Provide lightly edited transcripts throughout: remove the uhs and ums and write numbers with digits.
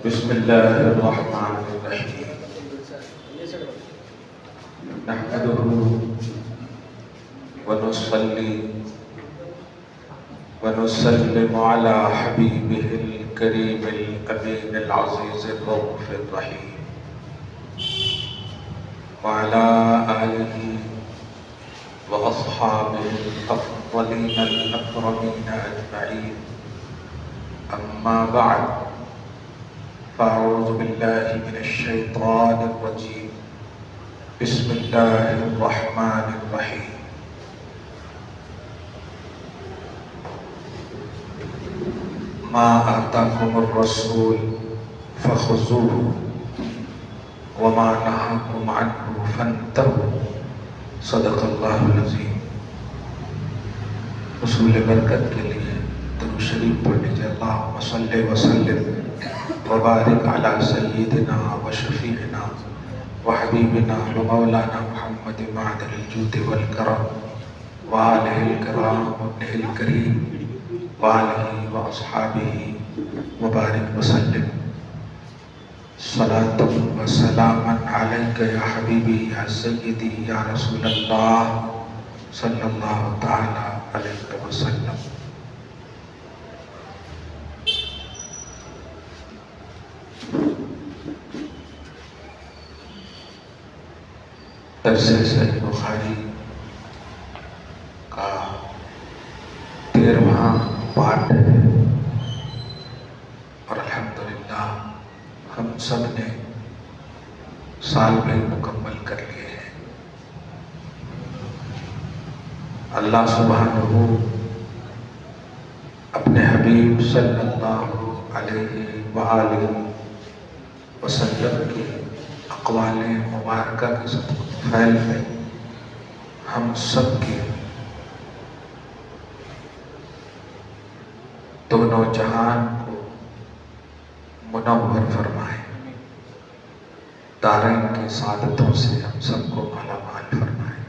بسم الله الرحمن الرحيم نحمده ونصلي ونسلم على حبيبه الكريم الأمين العزيز الرؤوف الرحيم وعلى آله وأصحابه الأفضلين الأكرمين أجمعين. أما بعد، فأعوذ بالله من الشيطان الرجيم. بسم الله الرحمن الرحيم. ما آتاكم الرسول فخذوه وما نهاكم عنه فانتهوا. صدق اللہ العظیم. حصول برکت کے لیے درود شریف پڑھ لیجیے. اللہم صلی وسلم وبارک علی سیدنا وشفیعنا وحبیبنا ومولانا محمد معدن الجود والکرم وآلہ الکرام وابنہ الکریم وآلہ واصحابہ وبارک وسلم. صلاۃ و سلاما علیک یا حبیبی یا سیدی یا رسول اللہ صلی اللہ تعالی علیہ وسلم. درس صحیح بخاری کا 13واں پارٹ ہے اور الحمدللہ ہم سب نے سال میں مکمل کر لیے ہیں. اللہ سبحانہ اپنے حبیب صلی اللہ علیہ وآلہ وسلم کی اقوال مبارکہ کے فعل میں ہم سب کے دونوں جہان کو منور فرمائے. دارین کی سعادتوں سے ہم سب کو مالا مال فرمائے.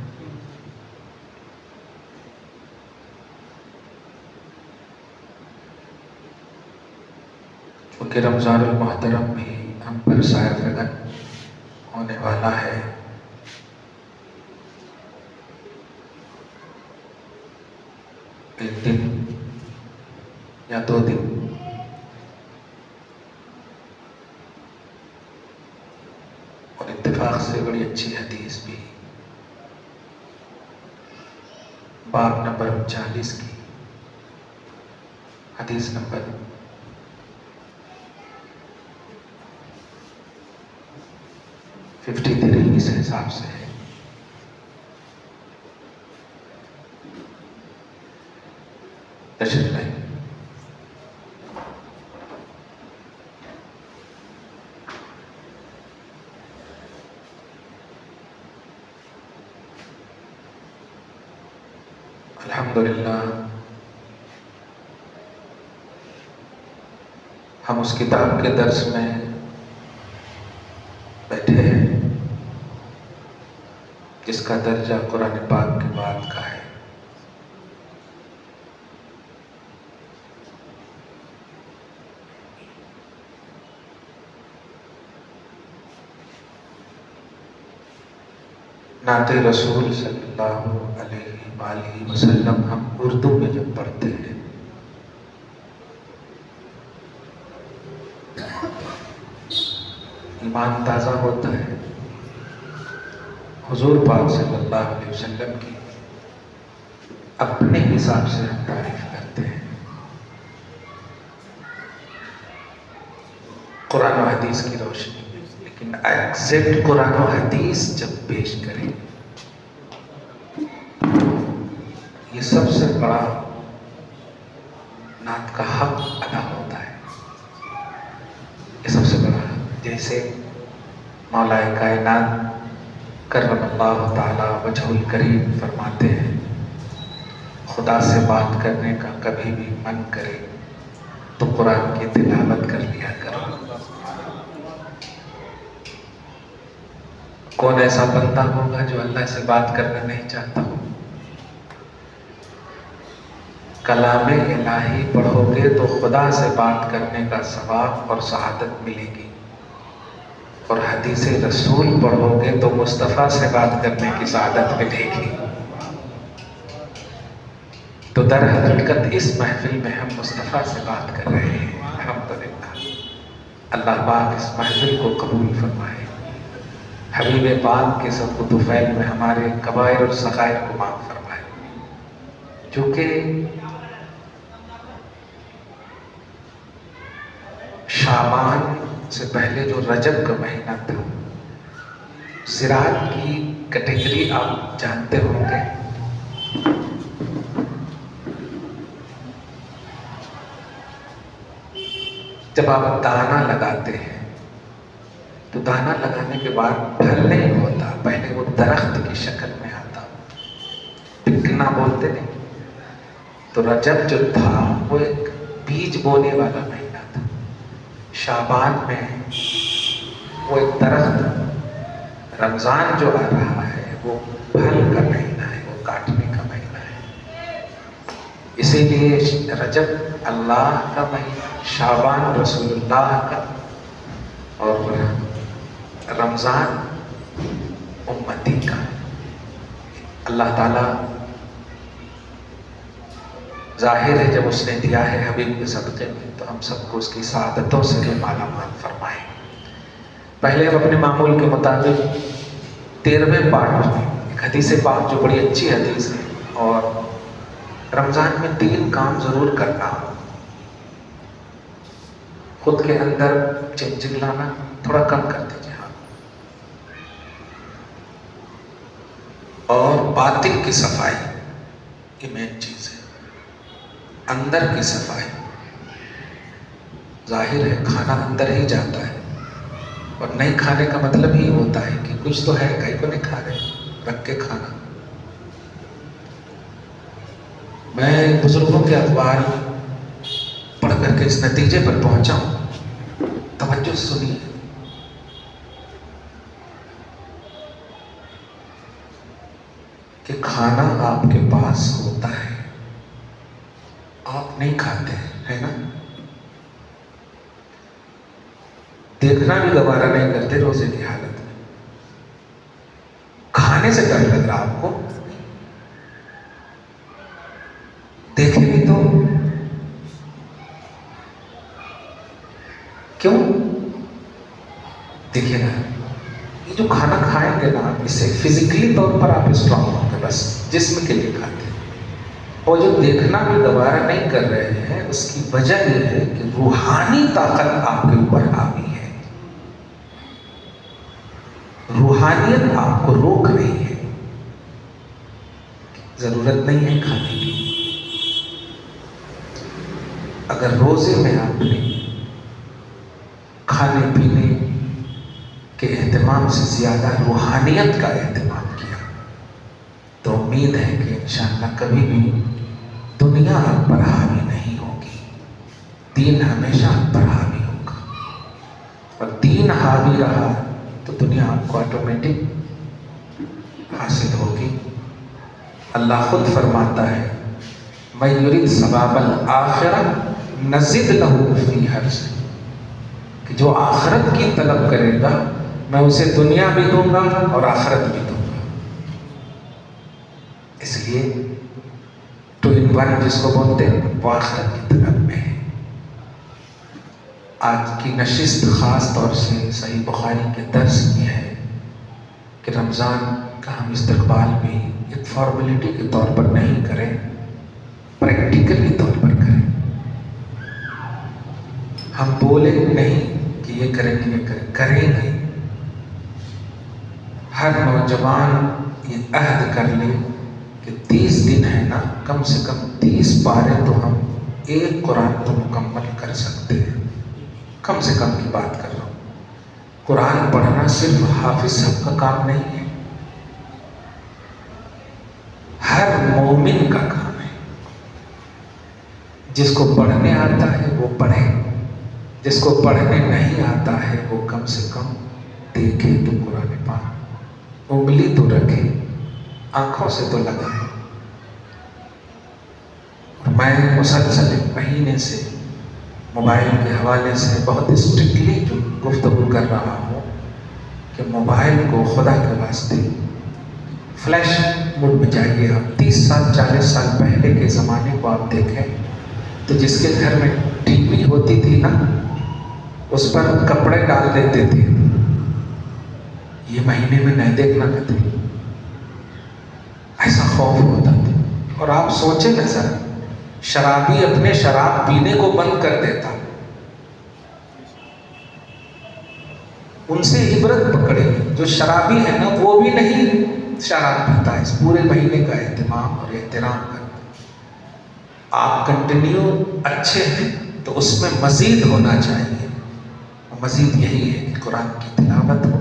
چونکہ رمضان المحترم بھی ہم پر سایہ فگن ہونے والا ہے، ایک دن یا 2 دن اور اتفاق سے بڑی اچھی حدیث بھی باب نمبر 39 کی حدیث نمبر 53 اس حساب سے ہے. تشریف لائیں. الحمدللہ ہم اس کتاب کے درس میں بیٹھے ہیں جس کا درجہ قرآن پاک کے بعد کا ہے. نعت رسول صلی اللہ علیہ وآلہ وسلم ہم اردو میں جب پڑھتے ہیں ایمان تازہ ہوتا ہے. حضور پاک صلی اللہ علیہ وسلم کی اپنے حساب سے ہم تعریف کرتے ہیں. قرآن و حدیث کی روشنی میں، لیکن ایگزیکٹ قرآن و حدیث جب پیش کریں یہ سب سے بڑا نعت کا حق ادا ہوتا ہے. یہ سب سے بڑا حق. جیسے مولا کائنات کرم اللہ تعالی وجہ الکریم فرماتے ہیں خدا سے بات کرنے کا کبھی بھی من کرے تو قرآن کی تلاوت کر لیا کرو. کون ایسا بندہ ہوگا جو اللہ سے بات کرنا نہیں چاہتا ہو؟ کلام الہی پڑھو گے تو خدا سے بات کرنے کا ثواب اور سعادت ملے گی، اور حدیث رسول پڑھو گے تو مصطفیٰ سے بات کرنے کی سعادت ملے گی۔ تو در حقیقت اس محفل میں ہم مصطفیٰ سے بات کر رہے ہیں۔ الحمدللہ، اللہ پاک اس محفل کو قبول فرمائے، حبیب پاک کے سب طفیل میں ہمارے کبائر اور صغائر کو معاف فرمائے۔ چونکہ شعبان سے پہلے جو رجب کا مہینہ تھا، زراعت کی کیٹیگری آپ جانتے ہوں گے۔ جب آپ دانہ لگاتے ہیں تو دانہ لگانے کے بعد پھل نہیں ہوتا، پہلے وہ درخت کی شکل میں آتا، پکنا بولتے نہیں۔ تو رجب جو تھا وہ ایک بیج بونے والا مہینہ تھا، شعبان میں وہ ایک درخت، رمضان جو آ رہا ہے وہ پھل کا مہینہ ہے، وہ کاٹنے کا مہینہ ہے۔ اسی لیے رجب اللہ کا مہینہ، شعبان رسول اللہ کا، اور رمضان امتی کا۔ اللہ تعالیٰ ظاہر ہے جب اس نے دیا ہے حبیب کے صدقے میں تو ہم سب کو اس کی سعادتوں سے بھی مالا مال فرمائے۔ پہلے ہم اپنے معمول کے مطابق 13ویں پارٹ میں ایک حدیث پاک جو بڑی اچھی حدیث ہے، اور رمضان میں 3 کام ضرور کرنا، خود کے اندر چنچلانا تھوڑا کم کر دیجیے، ہاں، اور باطن کی صفائی، یہ مین چیز ہے، اندر کی صفائی۔ ظاہر ہے کھانا اندر ہی جاتا ہے، اور نہیں کھانے کا مطلب ہی ہوتا ہے کہ کچھ تو ہے، کہیں کو نہیں کھا رہے، رکھ کے کھانا۔ میں بزرگوں کے اخبار پڑھ کر کے اس نتیجے پر پہنچا ہوں، توجہ سنیے۔ کہ کھانا آپ کے پاس ہوتا ہے، آپ نہیں کھاتے، ہے نا؟ دیکھنا بھی گوارا نہیں کرتے روزے کی حالت میں، کھانے سے ڈر لگ رہا آپ کو، دیکھیں بھی تو کیوں؟ دیکھیے نا، یہ جو کھانا کھائیں گے نا آپ، اس سے فزیکلی طور پر آپ اسٹرانگ ہوں گے، بس جسم کے لیے کھاتے ہیں، اور جو دیکھنا بھی گوارا نہیں کر رہے ہیں اس کی وجہ یہ ہے کہ روحانی طاقت آپ کے اوپر حاوی ہے، روحانیت آپ کو روک رہی ہے، ضرورت نہیں ہے کھانے کی۔ اگر روزے میں آپ نے کھانے پینے کے اہتمام سے زیادہ روحانیت کا اہتمام کیا تو امید ہے کہ انشاءاللہ کبھی بھی دنیا آپ پر حاوی نہیں ہوگی، دین ہمیشہ آپ پر حاوی ہوگا، اور دین حاوی رہا تو دنیا آپ کو آٹومیٹک حاصل ہوگی۔ اللہ خود فرماتا ہے مَن یُرِدْ ثواب الآخرہ نزد لہ فی حرثہ، کہ جو آخرت کی طلب کرے گا میں اسے دنیا بھی دوں گا اور آخرت بھی دوں گا۔ اس لیے 2 in 1 جس کو بولتے ہیں وہ آخرت کی طلب میں ہے۔ آج کی نشست خاص طور سے صحیح بخاری کے درس میں ہے کہ رمضان کا ہم استقبال بھی ایک فارمیلٹی کے طور پر نہیں کریں، پریکٹیکلی طور پر کریں۔ ہم بولیں نہیں کہ یہ کریں گے، یہ کریں گے۔ ہر نوجوان یہ عہد کر لے کہ 30 دن ہے نا، کم سے کم 30 پارے تو ہم ایک قرآن کو مکمل کر سکتے ہیں، کم سے کم کی بات کر رہا ہوں۔ قرآن پڑھنا صرف حافظ صاحب کا کام نہیں ہے، ہر مومن کا کام ہے۔ جس کو پڑھنے آتا ہے وہ پڑھے، جس کو پڑھنے نہیں آتا ہے وہ کم سے کم دیکھے تو قرآن پاک، انگلی تو رکھے، آنکھوں سے تو لگائے۔ میں مسلسل ایک مہینے سے موبائل کے حوالے سے بہت اسٹرکٹلی گفتگو کر رہا ہوں کہ موبائل کو خدا کے واسطے فلیش موڈ میں جائیے. آپ 30 سال 40 سال پہلے کے زمانے کو آپ دیکھیں تو جس کے گھر میں ٹی وی ہوتی تھی نا اس پر کپڑے ڈال دیتے تھے. یہ مہینے میں نہیں دیکھنا کہتے, ایسا خوف ہوتا تھا. اور آپ سوچیں نا سر, شرابی اپنے شراب پینے کو بند کر دیتا, ان سے عبرت پکڑے. جو شرابی ہے نا وہ بھی نہیں شراب پیتا, اس پورے مہینے کا اہتمام اور احترام کرتا. آپ کنٹینیو اچھے ہیں تو اس میں مزید ہونا چاہیے. مزید یہی ہے کہ قرآن کی تلاوت ہو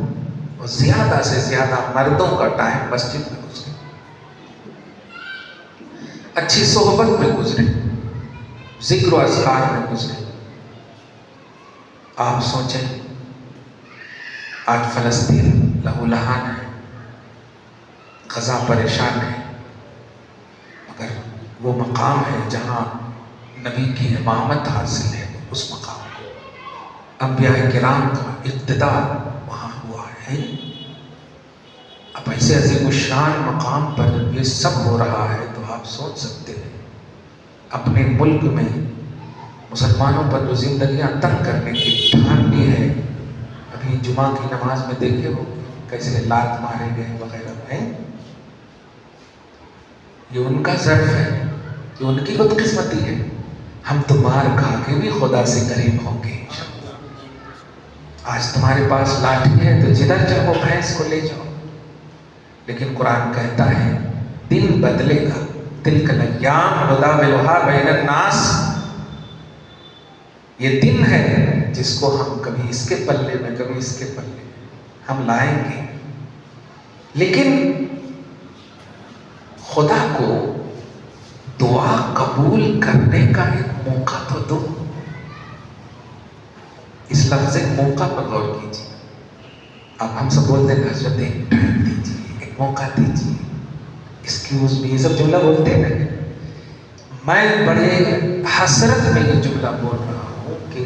اور زیادہ سے زیادہ مردوں کا ٹائم مسجد میں گزرے, اچھی صحبت میں گزرے, ذکر و اذکار میں گزرے. آپ سوچیں آج فلسطین لہو لہان ہے, غزہ پریشان ہے, مگر وہ مقام ہے جہاں نبی کی امامت حاصل ہے. اس مقام کو انبیاء کرام کا اقتداء وہاں ہوا ہے. اب ایسے عظیم الشان مقام پر جب یہ سب ہو رہا ہے تو آپ سوچ سکتے ہیں اپنے ملک میں مسلمانوں پر جو زندگیاں تنگ کرنے کی ٹھان لی ہے. ابھی جمعہ کی نماز میں دیکھے ہو کیسے لات مارے گئے وغیرہ ہیں. یہ ان کا ظرف ہے, یہ ان کی بدقسمتی ہے. ہم تو مار کھا کے بھی خدا سے قریب ہوں گے. آج تمہارے پاس لاٹھی ہے تو جدھر چاہو بھینس کو لے جاؤ, لیکن قرآن کہتا ہے دن بدلے گا. تلک الایام نداولھا بین الناس, یہ دن ہے جس کو ہم کبھی اس کے پلے میں کبھی اس کے پلے میں ہم لائیں گے. لیکن خدا کو دعا قبول کرنے کا ایک موقع تو دو. اس لفظ موقع پر غور کیجیے. اب ہم سب بولتے ہیں حضرت ایک ٹائم دیجیے, ایک موقع دیجیے, ایکسکیوز می, یہ سب جملہ بولتے ہیں نا. میں بڑے حسرت میں یہ جملہ بول رہا ہوں کہ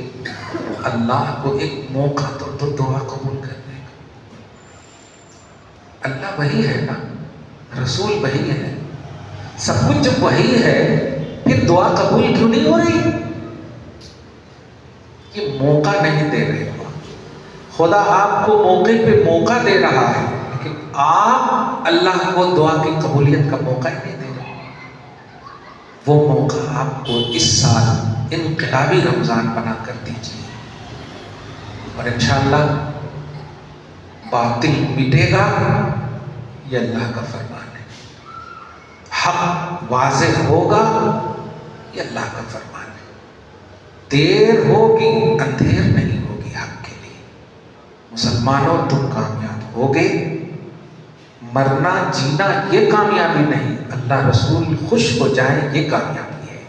اللہ کو ایک موقع تو دعا قبول کرنے کا. اللہ وہی ہے نا, رسول وہی ہے, سب کچھ جب وہی ہے پھر دعا قبول کیوں نہیں ہو رہی؟ یہ موقع نہیں دے رہے. خدا آپ کو موقع پہ موقع دے رہا ہے, لیکن آپ اللہ کو دعا کی قبولیت کا موقع ہی نہیں دے رہے. وہ موقع آپ کو اس سال انقلابی رمضان بنا کر دیجیے, اور انشاءاللہ باطل مٹے گا. یہ اللہ کا فرمان ہے. حق واضح ہوگا, یہ اللہ کا فرمان ہے. دیر ہوگی اندھیر نہیں ہوگی حق کے لیے. مسلمانوں تم کامیاب ہوگے. مرنا جینا یہ کامیابی نہیں, اللہ رسول خوش ہو جائیں یہ کامیابی ہے.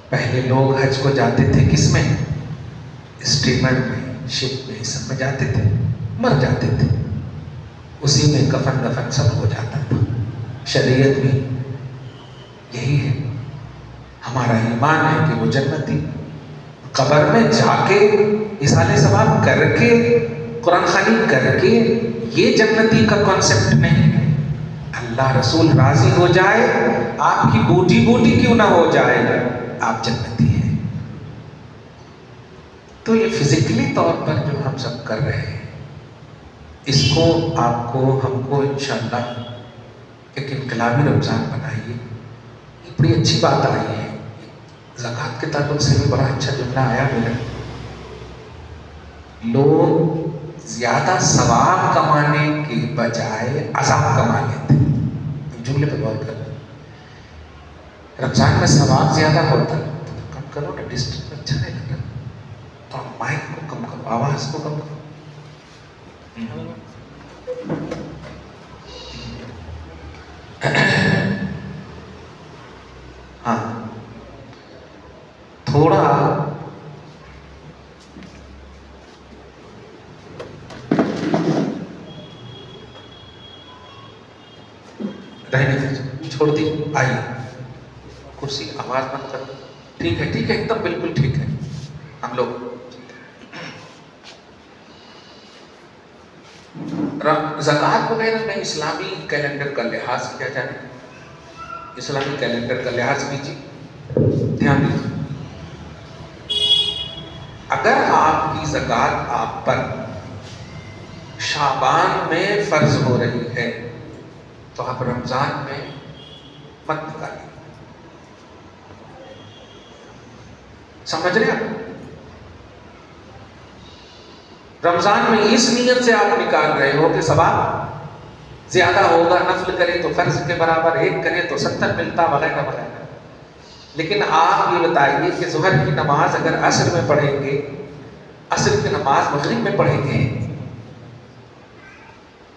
پہلے لوگ حج کو جاتے تھے کس میں؟ اسٹیمر میں, شپ میں, سب میں جاتے تھے, مر جاتے تھے, اسی میں کفن دفن سب ہو جاتا تھا. شریعت بھی یہی ہے. ہمارا ایمان ہے کہ وہ جنتی قبر میں جا کے اصالہ ثواب کر کے قرآن خوانی کر کے یہ جنتی کا کانسیپٹ نہیں ہے. اللہ رسول راضی ہو جائے, آپ کی بوٹی بوٹی کیوں نہ ہو جائے, آپ جنتی ہیں. تو یہ فزیکلی طور پر جو ہم سب کر رہے ہیں, اس کو آپ کو ہم کو انشاءاللہ ایک انقلابی رمضان بنائیے. یہ بڑی اچھی بات آئی ہے. زکوٰۃ کے تعلق سے بھی بڑا اچھا جملہ آیا میرا. لوگ زیادہ ثواب کمانے کے بجائے عذاب کما لیتے ہیں. جملے پہ غور کرنا. رمضان میں ثواب زیادہ ہوتا ہے تو کم کرو نا, ڈسٹرکٹ اچھا نہیں لگ رہا تو آپ مائک کو کم کرو, آواز کو کم کرو. ہاں تھوڑا رہنے دیجیے, چھوڑ دیجیے. آئیے کرسی آواز بند کر دو. ٹھیک ہے ٹھیک ہے ایک دم بالکل ٹھیک ہے. ہم لوگ زکوٰۃ وغیرہ میں اسلامی کیلنڈر کا لحاظ کیا جائے. اسلامی کیلنڈر کا لحاظ کیجیے, دھیان دیجیے. اگر آپ کی زکوٰۃ آپ پر شعبان میں فرض ہو رہی ہے تو آپ رمضان میں مت نکالیں. سمجھ رہے ہیں؟ رمضان میں اس نیت سے آپ نکال رہے ہو کہ ثواب زیادہ ہوگا, نفل کرے تو فرض کے برابر, ایک کرے تو 70 ملتا, وغیرہ وغیرہ. لیکن آپ یہ بتائیے کہ ظہر کی نماز اگر عصر میں پڑھیں گے, عصر کی نماز مغرب میں پڑھیں گے,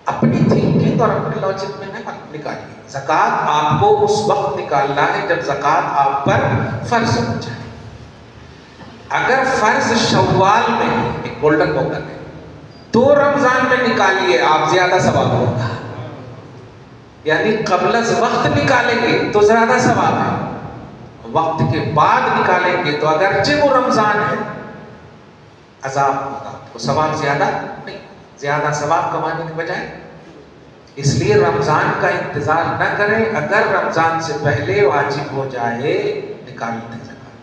اپنی تھنکنگ اور اپنے لاجک میں نہ نکالیے. زکوٰۃ آپ کو اس وقت نکالنا ہے جب زکوٰۃ آپ پر فرض ہو جائے. اگر فرض شوال میں, ایک گولڈن موقع ہے, تو رمضان میں نکالیے, آپ زیادہ ثواب ہوگا. یعنی قبل از وقت نکالیں گے تو زیادہ ثواب ہے, وقت کے بعد نکالیں گے تو اگرچہ وہ رمضان ہے عذاب ہوگا, آپ کو ثواب زیادہ نہیں, زیادہ ثواب کمانے کے بجائے. اس لیے رمضان کا انتظار نہ کریں, اگر رمضان سے پہلے واجب ہو جائے نکال دیں زکوٰۃ,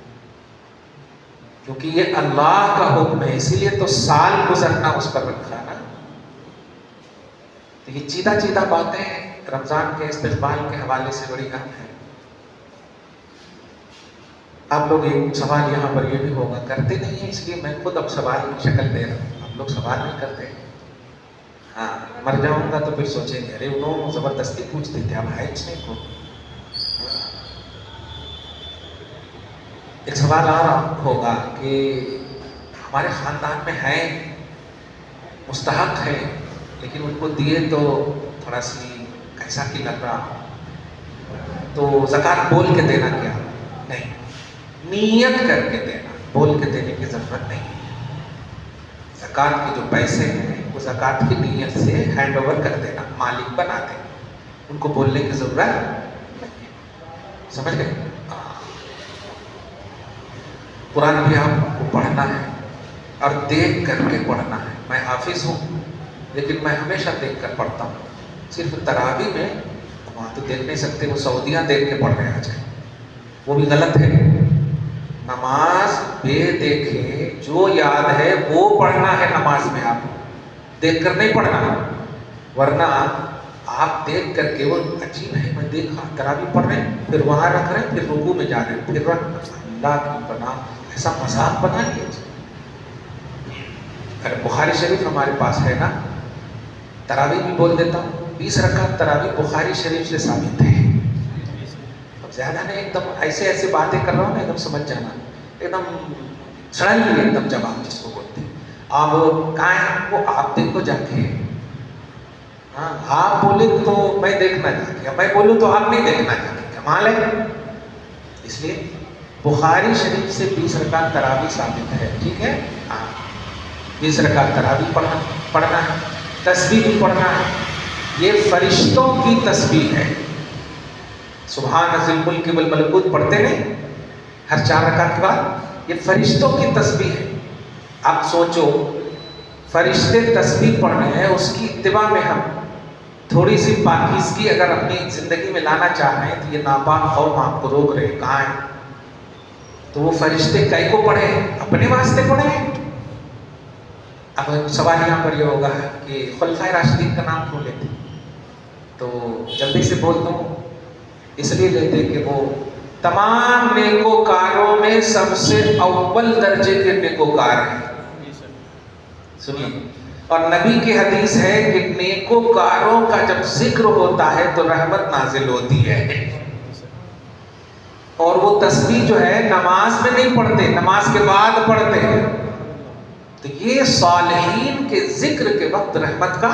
کیونکہ یہ اللہ کا حکم ہے, اسی لیے تو سال گزرنا اس پر رکھا نا. تو یہ چیدہ چیدہ باتیں رمضان کے استقبال کے حوالے سے بڑی اہم ہے. آپ لوگ ایک سوال یہاں پر یہ بھی ہوگا, کرتے نہیں ہیں, اس لیے میں خود اب سوال کی شکل دے رہا ہوں. آپ لوگ سوال نہیں کرتے. ہاں, مر جاؤں گا تو پھر سوچیں گے ارے انہوں زبردستی پوچھتے تھے, اب ہے اس نے کو. ایک سوال آ رہا ہوگا کہ ہمارے خاندان میں ہیں, مستحق ہے, لیکن ان کو دیے تو تھوڑا سی کیسا کی لگ رہا, تو زکوٰۃ بول کے دینا کیا؟ نہیں, نیت کر کے دینا, بول کے دینے کی ضرورت نہیں ہے. زکوٰۃ کے جو پیسے ہیں وہ زکوٰۃ کی نیت سے ہینڈ اوور کر دینا, مالک بنا دینا, ان کو بولنے کی ضرورت نہیں ہے. سمجھ گئے؟ قرآن بھی آپ کو پڑھنا ہے اور دیکھ کر کے پڑھنا ہے. میں حافظ ہوں لیکن میں ہمیشہ دیکھ کر پڑھتا ہوں. صرف تراویح میں وہاں تو دیکھ نہیں سکتے, وہ سعودیاں دیکھ کے پڑھ رہے ہیں آج کل, وہ بھی غلط ہے. نماز بے دیکھے جو یاد ہے وہ پڑھنا ہے نماز میں, آپ دیکھ کر نہیں پڑھنا. ورنہ آپ دیکھ کر کے, وہ عجیب ہے میں دیکھا تراویح پڑھ رہے ہیں, پھر وہاں رکھ رہے ہیں, پھر رکوع میں جا رہے ہیں, پھر اللہ کی بنا ایسا مذاق بنا لیا. ارے بخاری شریف ہمارے پاس ہے نا, تراویح بھی بول دیتا ہوں, 20 رکعت تراویح بخاری شریف سے ثابت ہے. اب زیادہ نہیں, ایک دم ایسے ایسے باتیں کر رہا ہوں نا, ایک دم سمجھ جانا, ایک دم سڑنلی ایک دم جواب جس کو بولتے ہیں. آپ کہاں ہیں, وہ آپ دیکھو جا کے. ہاں, آپ بولے تو میں دیکھنا چاہتی ہوں, میں بولوں تو آپ نہیں دیکھنا چاہتے, کمال ہے. اس لیے بخاری شریف سے 20 رکعت تراویح ثابت ہے. ٹھیک ہے, ہاں 20 رکعت تراویح پڑھنا ہے, تسبیح بھی پڑھنا ہے. یہ فرشتوں کی تسبیح ہے. سبحان ذی الملک والملکوت پڑھتے نہیں ہر 4 رکعت کے بعد, یہ فرشتوں کی تسبیح ہے. آپ سوچو, فرشتے تسبیح پڑھ رہے ہیں, اس کی اتباع میں ہم تھوڑی سی پاکیزگی اگر اپنی زندگی میں لانا چاہ رہے ہیں تو یہ ناپاک قوم آپ کو روک رہے ہیں, کہاں ہے؟ تو وہ فرشتے کئی کو پڑھے ہیں, اپنے واسطے پڑھے ہیں. اب سوال یہاں پر یہ ہوگا کہ خلفائے راشدین کا نام کیوں لیتے, تو جلدی سے بولتا ہوں, اس لیے لیتے کہ وہ تمام نیکوکاروں میں سب سے اول درجے کے نیکوکار ہیں. سنیے, اور نبی کی حدیث ہے کہ نیکوکاروں کا جب ذکر ہوتا ہے تو رحمت نازل ہوتی ہے. اور وہ تسبیح جو ہے نماز میں نہیں پڑھتے, نماز کے بعد پڑھتے ہیں. تو یہ صالحین کے ذکر کے وقت رحمت کا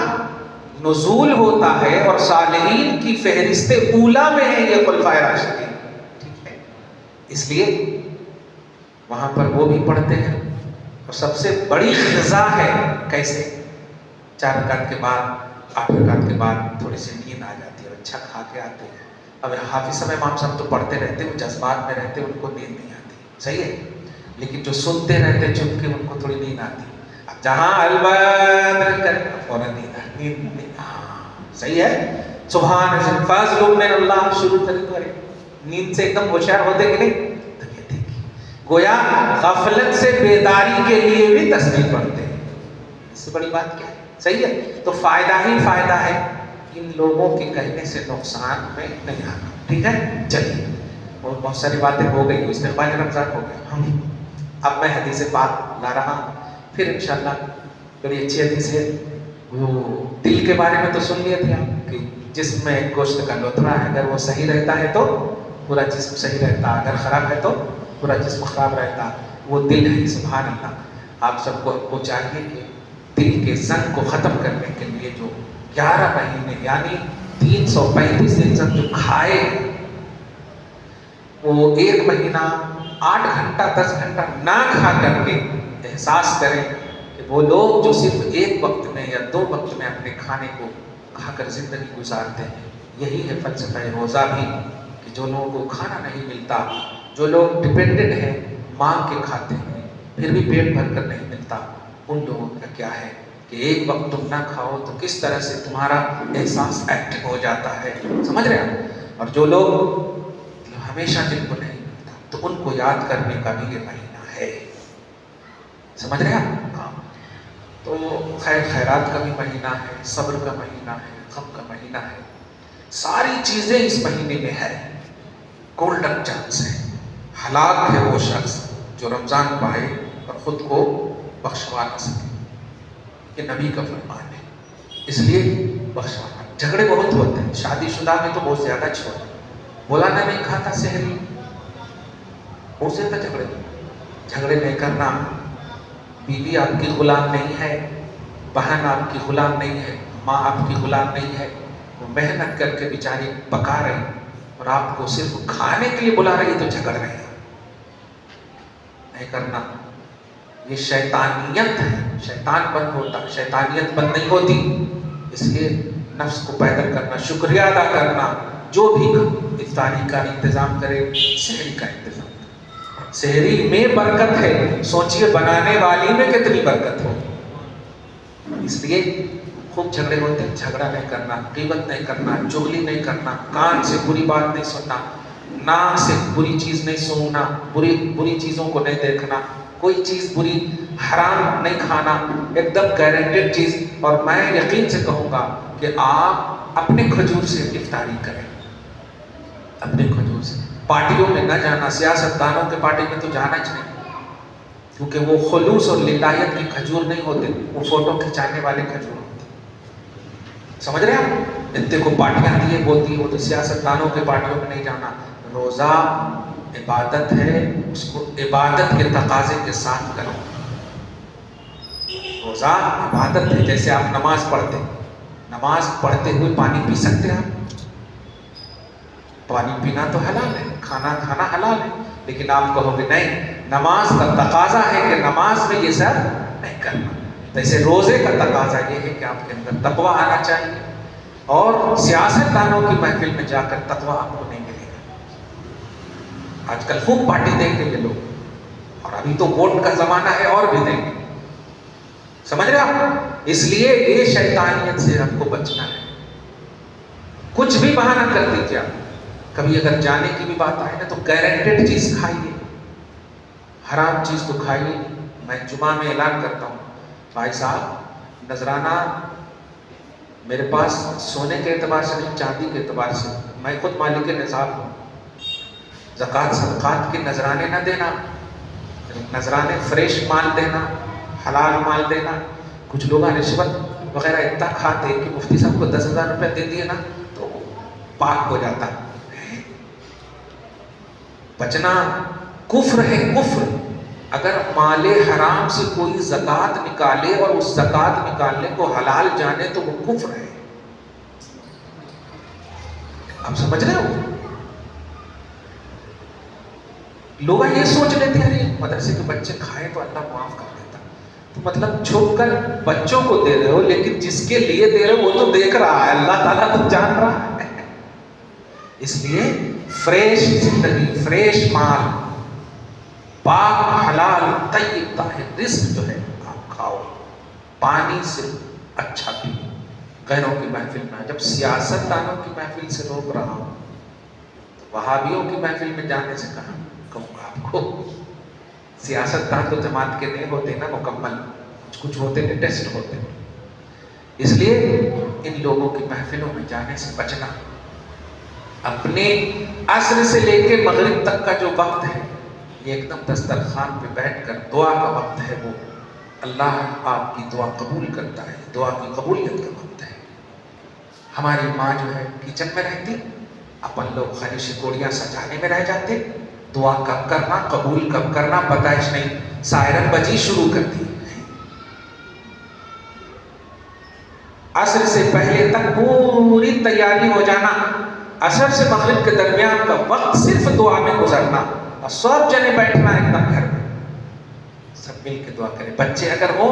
نزول ہوتا ہے, اور صالحین کی فہرست اولا میں ہے یہ خلفائے راشدین. ٹھیک ہے, اس لیے وہاں پر وہ بھی پڑھتے ہیں. اور سب سے بڑی غذا ہے کیسے, 4 رکعت کے بعد 8 رکعت کے بعد تھوڑی سی نیند آ جاتی ہے, اچھا کھا کے آتے ہیں, اب حافظ صاحب امام صاحب تو پڑھتے رہتے، وہ جذبات میں رہتے، ان کو نیند نہیں آتی، صحیح ہے، لیکن جو سنتے رہتے چپ کے ان کو تھوڑی نیند آتی، اب جہاں البدر کر فوراً نیند صحیح ہے، سبحان فضل من اللہ شروع کرے تو نیند سے ایک دم ہوشیار ہوتے کہ نہیں؟ تو یہ دیکھیے گویا غفلت سے بیداری کے لیے بھی تسبیح پڑھتے ہیں، اس سے بڑی بات کیا ہے؟ صحیح ہے، تو فائدہ ہی فائدہ ہے، ان لوگوں کے کہنے سے نقصان میں نہیں آنا، ٹھیک ہے؟ چلیے اور بہت ساری باتیں ہو گئی، استقبال رمضان ہو گیا، اب میں حدیث بات لا رہا ہوں، پھر انشاءاللہ بڑی اچھی حدیث ہے، وہ دل کے بارے میں تو سن لیا تھا کہ جسم میں گوشت کا لوتھڑا ہے، اگر وہ صحیح رہتا ہے تو پورا جسم صحیح رہتا، اگر خراب ہے تو پورا جسم خراب رہتا، وہ دل ہے، سبحان اللہ۔ آپ سب کو چاہیے کہ دل کے زنگ کو ختم کرنے کے لیے جو 11 مہینے یعنی 335 دن تک جو کھائے، وہ 1 مہینہ 8 گھنٹہ 10 گھنٹہ نہ کھا کر کے احساس کریں کہ وہ لوگ جو صرف 1 وقت میں یا 2 وقت میں اپنے کھانے کو کھا کر زندگی گزارتے ہیں، یہی ہے فلسفہ روزہ بھی، کہ جو لوگوں کو کھانا نہیں ملتا، جو لوگ ڈپینڈنٹ ہیں، مانگ کے کھاتے ہیں پھر بھی پیٹ بھر کر نہیں ملتا، ان لوگوں کا کیا ہے کہ 1 وقت تم نہ کھاؤ تو کس طرح سے تمہارا احساس ایکٹیو ہو جاتا ہے، سمجھ رہے ہیں؟ اور جو لوگ ہمیشہ جن کو نہیں ملتا تو ان کو یاد کرنے کا بھی یہ مہینہ ہے، سمجھ رہے ہیں؟ ہاں، تو خیر خیرات کا بھی مہینہ ہے، صبر کا مہینہ ہے، غم کا مہینہ ہے، ساری چیزیں اس مہینے میں ہے، گولڈن چانس ہے، ہلاک ہے وہ شخص جو رمضان پائے اور خود کو بخشوا نہ سکے، یہ نبی کا فرمان ہے، اس لیے بخشوانا۔ جھگڑے بہت ہوتے ہیں، شادی شدہ میں تو بہت زیادہ چھوڑ، بولانا نہیں کھاتا سحری، بہت زیادہ جھگڑے نہیں کرنا، بیوی آپ کی غلام نہیں ہے، بہن آپ کی غلام نہیں ہے، ماں آپ کی غلام نہیں ہے، وہ محنت کر کے بیچاری پکا رہی اور آپ کو صرف کھانے کے لیے بلا رہی تو جھگڑ رہے ہیں، نہیں کرنا، یہ شیطانیت ہے، شیطان بند ہوتا، شیطانیت بند نہیں ہوتی، اس لیے نفس کو پیدل کرنا، شکریہ ادا کرنا، جو بھی افطاری کا انتظام کرے، سحری کا انتظام کرے، سحری میں برکت ہے، سوچئے بنانے والی میں کتنی برکت ہو، اس لیے خوب جھگڑے ہوتے ہیں، جھگڑا نہیں کرنا، غیبت نہیں کرنا، چغلی نہیں کرنا، کان سے بری بات نہیں سننا، ناک سے بری چیز نہیں سننا، بری چیزوں کو نہیں دیکھنا، کوئی چیز بری حرام نہیں کھانا، ایک دم گارنٹیڈ چیز، اور میں یقین سے کہوں گا کہ آپ اپنے کھجور سے افطاری کریں، اپنے کھجور سے، پارٹیوں میں نہ جانا، سیاست دانوں کے پارٹی میں تو جانا ہی نہیں، کیونکہ وہ خلوص اور للہیت کے کھجور نہیں ہوتے، وہ فوٹو کھچانے والے کھجور ہوتے، سمجھ رہے ہیں آپ؟ اتنے کو پارٹیاں دیے بولتی وہ تو سیاست دانوں کے پارٹیوں میں نہیں جانا، روزہ عبادت ہے، اس کو عبادت کے تقاضے کے ساتھ کرو، روزہ عبادت ہے، جیسے آپ نماز پڑھتے، نماز پڑھتے ہوئے پانی پی سکتے ہیں آپ، پانی پینا تو حلال ہے، کھانا کھانا حلال ہے، لیکن آپ کہو گے نہیں، نماز کا تقاضا ہے کہ نماز میں یہ سب نہیں کرنا، جیسے روزے کا تقاضا یہ ہے کہ آپ کے اندر تقویٰ آنا چاہیے، اور سیاست دانوں کی محفل میں جا کر تقویٰ آپ کو نہیں ملے گا، آج کل خوب پارٹی دیں گے یہ لوگ، اور ابھی تو ووٹ کا زمانہ ہے اور بھی دیں گے، سمجھ رہے آپ؟ اس لیے یہ شیطانیت سے ہم کو بچنا ہے، کچھ بھی بہانہ کر دیجیے آپ، کبھی اگر جانے کی بھی بات آئے نا تو گارنٹیڈ چیز کھائیے، حرام چیز تو کھائیے نہیں، میں جمعہ میں اعلان کرتا ہوں، بھائی صاحب نذرانہ میرے پاس سونے کے اعتبار سے نہیں، چاندی کے اعتبار سے، میں خود مالک نصاب ہوں، زکوٰۃ صدقات کے نذرانے نہ دینا، نذرانے فریش مال دینا، حلال مال دینا، کچھ لوگ رشوت وغیرہ اتنا کھاتے کہ مفتی صاحب کو 10,000 روپے دے دیے نا تو پاک ہو جاتا، بچنا، کفر ہے کفر، اگر مال حرام سے کوئی زکوٰۃ نکالے اور اس زکوٰۃ نکالنے کو حلال جانے تو وہ کفر ہے، آپ سمجھ رہے ہو؟ لوگ یہ سوچ لیتے ہیں ارے مدرسے کے بچے کھائے تو اللہ معاف کر دیتا، تو مطلب چھپ کر بچوں کو دے رہے ہو، لیکن جس کے لیے دے رہے ہو وہ تو دیکھ رہا ہے، اللہ تعالیٰ تو جان رہا ہے، اس لیے فریش زندگی، فریش مال، پاک حلال طیب طاہر رزق جو ہے آپ کھاؤ، پانی سے اچھا پیو، غیروں کی محفل میں۔ جب سیاست دانوں کی محفل سے روک رہا ہوں تو وہابیوں کی محفل میں جانے سے کہاں کہوں گا آپ کو؟ سیاست دان تو جماعت کے نہیں ہوتے نا مکمل، کچھ ہوتے تھے، ٹیسٹ ہوتے تھے۔ اس لیے ان لوگوں کی محفلوں میں جانے سے بچنا۔ اپنے عصر سے لے کے مغرب تک کا جو وقت ہے یہ ایک دم دسترخوان پہ بیٹھ کر دعا کا وقت ہے، وہ اللہ آپ کی دعا قبول کرتا ہے، دعا کی قبولیت کا وقت ہے۔ ہماری ماں جو ہے کچن میں رہتی، اپن لوگ خالی شکوڑیاں سجانے میں رہ جاتے، دعا کب کرنا، قبول کب کرنا پتہ ہی نہیں، سائرن بجی شروع کر دی۔ عصر سے پہلے تک پوری تیاری ہو جانا، عصر سے مغرب کے درمیان کا وقت صرف دعا میں گزرنا، اور سب جنے بیٹھنا ایک دم گھر میں، سب مل کے دعا کریں۔ بچے اگر ہو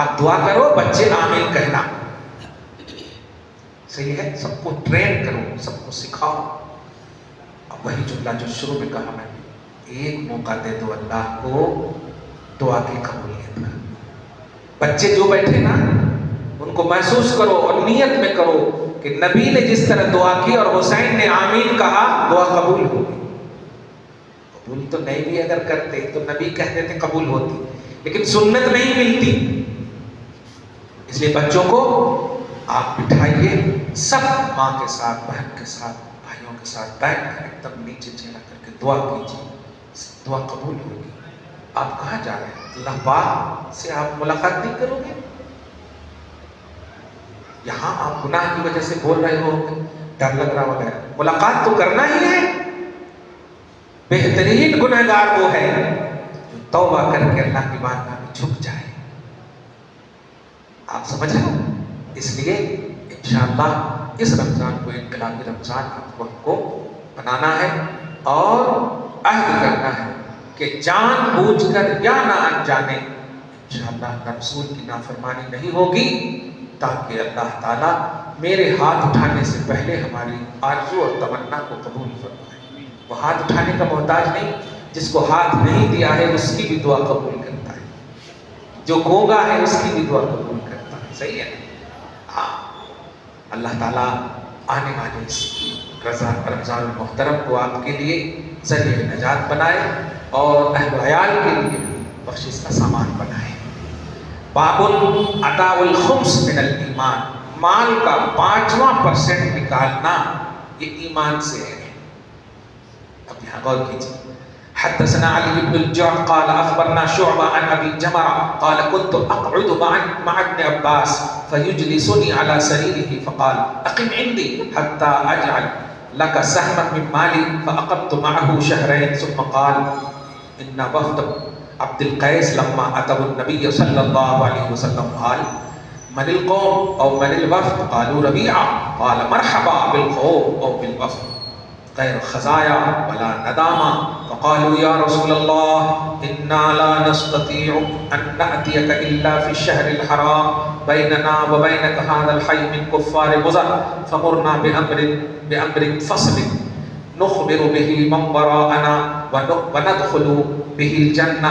آپ دعا کرو، بچے آمین کہنا، صحیح ہے؟ سب کو ٹرین کرو، سب کو سکھاؤ۔ اب وہی جملہ جو شروع میں کہا میں نے، ایک موقع دے دو اللہ کو دعا کی قبولیت کا۔ بچے جو بیٹھے نا ان کو محسوس کرو اور نیت میں کرو کہ نبی نے جس طرح دعا کی اور حسین نے آمین کہا، دعا قبول ہوگی۔ قبول تو نہیں بھی اگر کرتے تو نبی کہتے تھے قبول ہوتی، لیکن سنت نہیں ملتی۔ اس لیے بچوں کو آپ بٹھائیے، سب ماں کے ساتھ، بہن کے ساتھ، بھائیوں کے ساتھ بیٹھ کر ایک دم نیچے چہرہ کر کے دعا کیجیے، دعا قبول ہوگی۔ آپ کہاں جا رہے ہیں؟ اللہ پاک سے آپ ملاقات نہیں کرو گے؟ یہاں آپ گناہ کی وجہ سے بول رہے ہو، ڈر لگ رہا وغیرہ، ملاقات تو کرنا ہی ہے۔ بہترین گنہگار وہ ہے جو توبہ کر کے اللہ کی بارگاہ میں جھک جائے۔ آپ سمجھ رہے ہو؟ اس لیے انشاءاللہ اس رمضان کو انقلابی رمضان آپ کو بنانا ہے اور عہد کرنا ہے کہ جان بوجھ کر یا نہ انجانے انشاءاللہ رسول کی نافرمانی نہیں ہوگی، تاکہ اللہ تعالیٰ میرے ہاتھ اٹھانے سے پہلے ہماری آرزو اور تمنا کو قبول فرمائے۔ وہ ہاتھ اٹھانے کا محتاج نہیں، جس کو ہاتھ نہیں دیا ہے اس کی بھی دعا قبول کرتا ہے، جو گونگا ہے اس کی بھی دعا قبول کرتا ہے۔ صحیح ہے؟ ہاں، اللہ تعالیٰ آنے والے اس رمضان المحترم کو آپ کے لیے ذریعہ نجات بنائے اور اہل و عیال کے لیے بخشش کا سامان بنائے۔ باب عطاء الخمس من الایمان، مال کا 5واں% نکالنا یہ ایمان سے ہے۔ اب یہاں غور کیجیے۔ حدثنا علی بن الجعد قال اخبرنا شعبہ عن ابی جمرہ قال كنت اقعد مع ابن عباس فيجلسني على سريره فقال اقم عندي حتى اجعل لك سهما من مالي فاقمت معه شهرين ثم قال ان وفد عبد القیس لما اتوا النبی صلی اللہ علیہ وسلم قال من القوم او من الوفد قالوا ربیعہ قال مرحبا بالقوم او بالوفد غیر خزایا ولا ندامہ فقالوا یا رسول اللہ انا لا نستطيع ان نأتيك الا في الشهر الحرام بيننا وبينك هذا الحي من كفار مضر فمرنا بأمر فصل نخبر به من وراءنا وندخل به الجنہ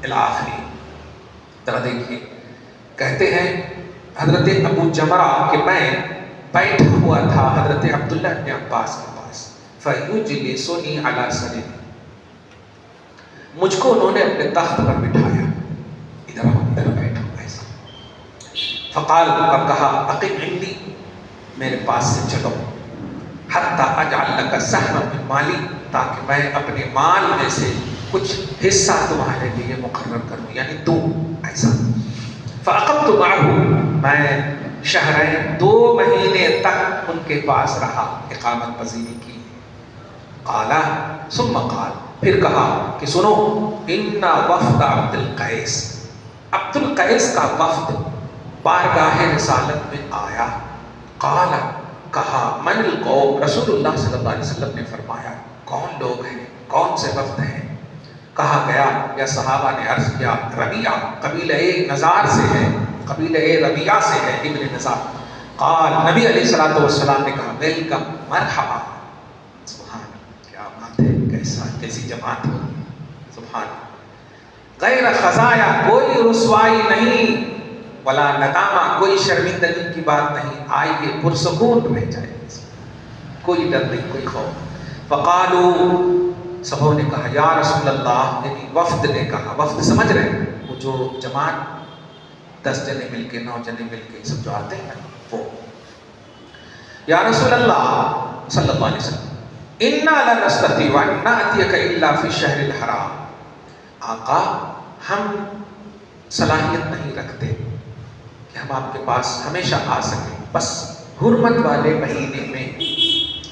الآخری۔ ذرا دیکھیے، کہتے ہیں حضرت ابو جمرہ کہ میں بیٹھا ہوا تھا حضرت عبداللہ بن عباس کے پاس، فَيُجْلِسُنِي عَلَى سَرِيرِهِ، مجھ کو انہوں نے اپنے تخت پر بٹھایا، ادھر بیٹھو ایسا، فقال اور کہا اقم عندی، میرے پاس سے چلو، حتی اجعل لک سہما من مالی، تاکہ میں اپنے مال میں سے کچھ حصہ تمہارے لیے مقرر کروں، یعنی دوں ایسا۔ فاقمت معه، میں شہرین 2 مہینے تک ان کے پاس رہا، اقامت پذیری کی۔ قال ثم قال، پھر کہا کہ سنو، ان وفد عبد القیس، عبد القیس کا وفد بارگاہ رسالت میں آیا۔ قال، کہا من القوم، رسول اللہ صلی اللہ علیہ وسلم نے فرمایا کون لوگ ہیں، کون سے وفد ہیں؟ کہا گیا یا صحابہ نے عرض کیا ربیعہ، قبیلہ نزار سے ہے، قبیلہ ربیعہ سے ہے، ابن نزار۔ قال، نبی علیہ الصلوۃ والسلام نے کہا ویلکم، مرحبا، ساتھ کیسی جماعت ہو, سبحان. غیر خزایا, کوئی رسوائی نہیں, ولا ندامہ, کوئی شرمندگی کی بات نہیں, آئیے پرسکون رہ جائے, کوئی ڈر نہیں, کوئی خوف. فقالوا, سبوں نے کہا یا رسول اللہ, یعنی وفد نے کہا, وفد سمجھ رہے ہیں وہ جو جماعت 10 جنے مل کے 9 جنے مل کے سب جو آتے ہیں وہ, یا رسول اللہ صلی اللہ علیہ وسلم, انا لا نستطيع ان ناتيك الا في الشهر الحرام, آقا ہم صلاحیت نہیں رکھتے کہ ہم آپ کے پاس ہمیشہ آ سکیں, بس حرمت والے مہینے میں.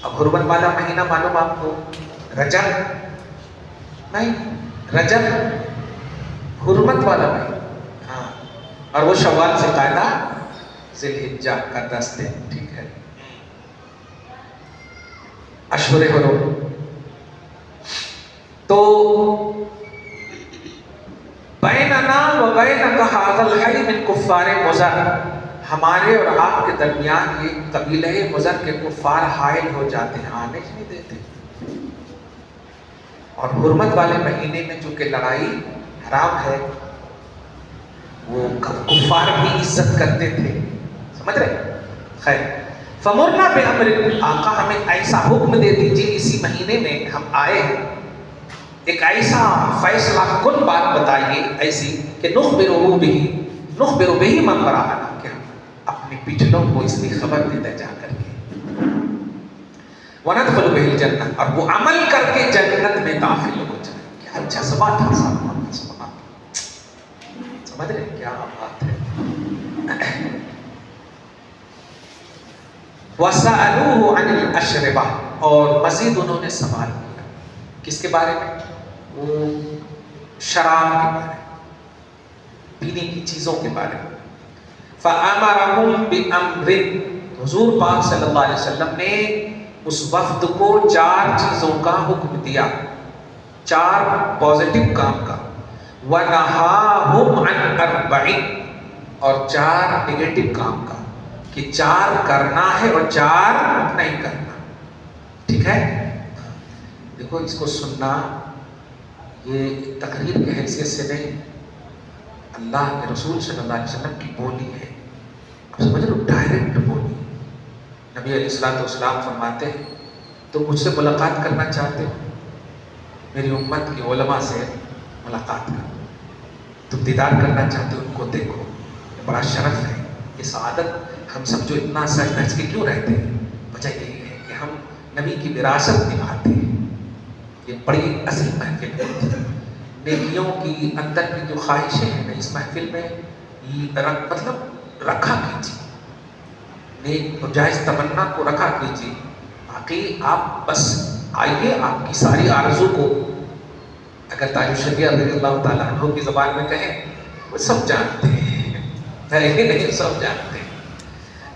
اب حرمت والا مہینہ معلوم آپ کو, رجب نہیں, رجب حرمت والا مہینہ, ہاں, اور وہ شوال سے قاعدہ ذی الحجہ کا 10 دن, ٹھیک ہے, اشہر حرم. تو بیننا و بینک ھذا الحی من کفار مضر, ہمارے اور آپ کے درمیان یہ قبیلہ مضر کے کفار حائل ہو جاتے ہیں, آنے ہی نہیں دیتے. اور حرمت والے مہینے میں چونکہ لڑائی حرام ہے, وہ کفار بھی عزت کرتے تھے, سمجھ رہے. خیر, فمرنا بامر, آقا ہمیں ایسا حکم دے دیجیے, اسی مہینے میں ہم آئے ہیں, ایک ایسا فیصلہ کن بات بتائیے ایسی کہ نخبرہ بہ من وراءنا, کہ ہم اپنے پچھلوں کو اس کی خبر دیتے جا کر کے, وندخل بہ الجنہ, اور وہ عمل کر کے جنت میں داخل ہو جائے. کیا جذبہ تھا صاحب, سمجھ رہے کیا بات ہے. وَسَأَلُوهُ عَنِ الْأَشْرِبَةِ, اور مزید انہوں نے سوال کیا, کس کے بارے میں, وہ شراب کے بارے میں, پینے کی چیزوں کے بارے میں. فَأَمَرَهُمْ بِأَمْرٍ, حضور پاک صلی اللہ علیہ وسلم نے اس وفد کو 4 چیزوں کا حکم دیا, 4 پازیٹو کام کا. وَنَهَاهُمْ عَنْ أَرْبَعٍ, اور 4 نیگیٹو کام کا, کہ 4 کرنا ہے اور 4 نہیں کرنا, ٹھیک ہے. دیکھو اس کو سننا یہ تقریر کی حیثیت سے نہیں, اللہ کے رسول صلی اللہ علیہ وسلم کی بولی ہے, آپ سمجھ لو, ڈائریکٹ بولی. نبی علیہ الصلوۃ والسلام فرماتے ہیں تم مجھ سے ملاقات کرنا چاہتے ہو, میری امت کے علماء سے ملاقات کرو, تم دیدار کرنا چاہتے ہو ان کو دیکھو, یہ بڑا شرف ہے, یہ سعادت. ہم سب جو اتنا سچ دھج کے کیوں رہتے ہیں, وجہ یہی ہے کہ ہم نبی کی وراثت نبھاتے ہیں. یہ بڑی اصل محفل ہے, نیکیوں کی اندر کی جو خواہشیں ہیں نا اس محفل میں مطلب رکھا کیجیے, نیک اور جائز تمنا کو رکھا کیجیے. باقی آپ بس آئیے, آپ کی ساری آرزو کو اگر تاج الشریعہ رضی اللہ تعالیٰ عنہ کی زبان میں کہیں, وہ سب جانتے ہیں, نہیں سب جانتے ہیں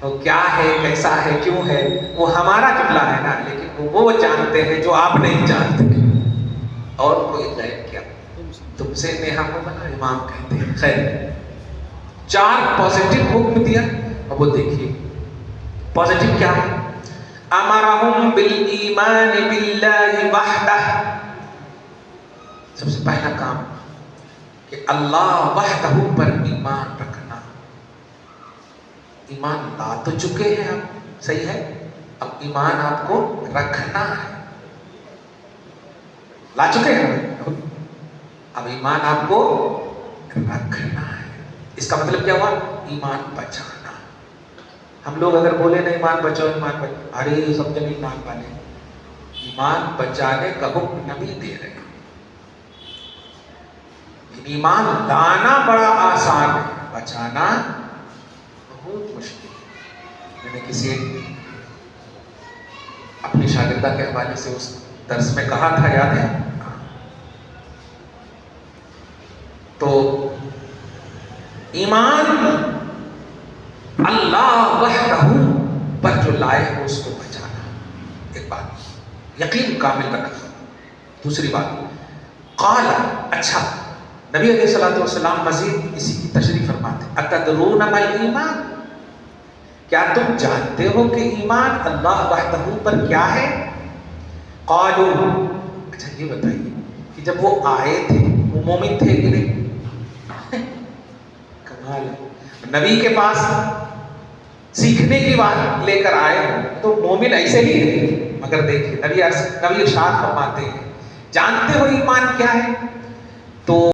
وہ کیا ہے, کیسا ہے, کیوں ہے, وہ ہمارا جملہ ہے نا, لیکن وہ جانتے ہیں جو آپ نہیں جانتے. اور کوئی غیر کیا, تم سے نیہا کو بنا امام کہتے ہیں. خیر, 4 پازیٹو حکم دیا, اب وہ دیکھیے پازیٹو کیا ہے. امرہم بالایمان باللہ وحدہ, سب سے پہلا کام کہ اللہ وحدہ پر ایمان رکھنا. ایمان لا تو چکے ہیں آپ, صحیح ہے, اب ایمان آپ کو رکھنا ہے. لا چکے ہیں, اب ایمان آپ کو رکھنا ہے. اس کا مطلب کیا ہوا, ایمان بچانا. ہم لوگ اگر بولے نا ایمان بچاؤ, ایمان بچاؤ, ارے سب جب ایمان والے, ایمان بچانے کا حکم نبی دے رہے ہیں. ایمان لانا بڑا آسان ہے, بچانا بہت مشکل. میں نے کسی اپنی شاگردہ کے حوالے سے اس درس میں کہا تھا, یاد ہے, تو ایمان اللہ وحدہ پر جو لائے ہو اس کو بچانا, ایک بات, یقین کامل رکھنا. دوسری بات, قال, اچھا نبی علیہ الصلوۃ والسلام مزید اسی کی تشریح فرماتے ہیں, اتدرون ما الایمان, کیا تم جانتے ہو کہ ایمان اللہ وحدہ پر کیا ہے. قالوا, اچھا یہ بتائیے کہ جب وہ آئے تھے وہ مومن تھے کہ نہیں؟ کمال ہے، نبی کے پاس سیکھنے کی بات لے کر آئے ہو تو مومن ایسے ہی ہے، مگر دیکھیے نبی ارشاد فرماتے ہیں جانتے ہو ایمان کیا ہے؟ تو